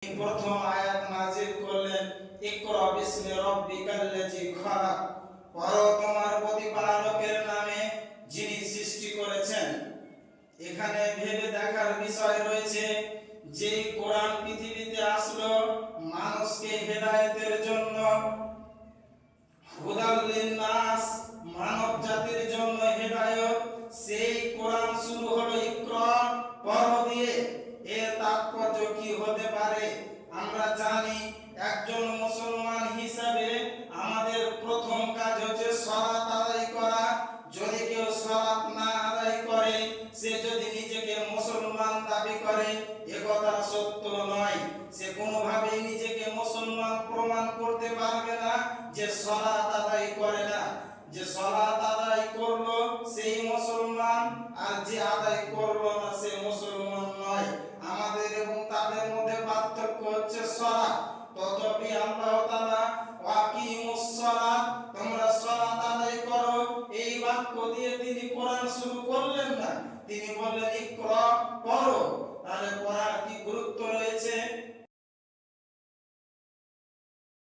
প্রথম আয়াত নাযিল করলেন, ইকরা বিসমি রাব্বিকাল্লাযী খালাক, পড়ো তোমার প্রতিপালকের নামে যিনি সৃষ্টি করেছেন। এখানে ভেবে দেখার বিষয় রয়েছে যে কোরআন পৃথিবীতে আসলো মানুষকে হেদায়েতের জন্য, হুদাল লিন্নাস, মানব জাতির জন্য হেদায়েত। সেই কোরআন শুরু হলো ইকরা, পড়ো দিয়ে। এর তাৎপর্য কি হতে পারে? আমরা জানি একজন মুসলমান হিসাবে আমাদের প্রথম কাজ হচ্ছে সালাত আদায় করা। যদি কেউ সালাত না আদায় করে, সে যদি নিজেকে মুসলমান দাবি করে, একথা সত্য নয়। সে কোনোভাবেই নিজেকে মুসলমান প্রমাণ করতে পারবে না যে সালাত আদায় করে না। যে সালাত আদায় করলো সেই মুসলমান, আর যে আদায় করলো না সে মুসলমান নয়। আমাদের এবং তাদের মধ্যে পার্থক্য হচ্ছে সালাত। তথাপি আল্লাহ তাআলা ওয়াকিমুস সালাত, তোমরা সালাত আদায় করো, এই বাক্য দিয়ে তিনি কোরআন শুরু করলেন না। তিনি বললেন ইকরা, পড়ো। তাহলে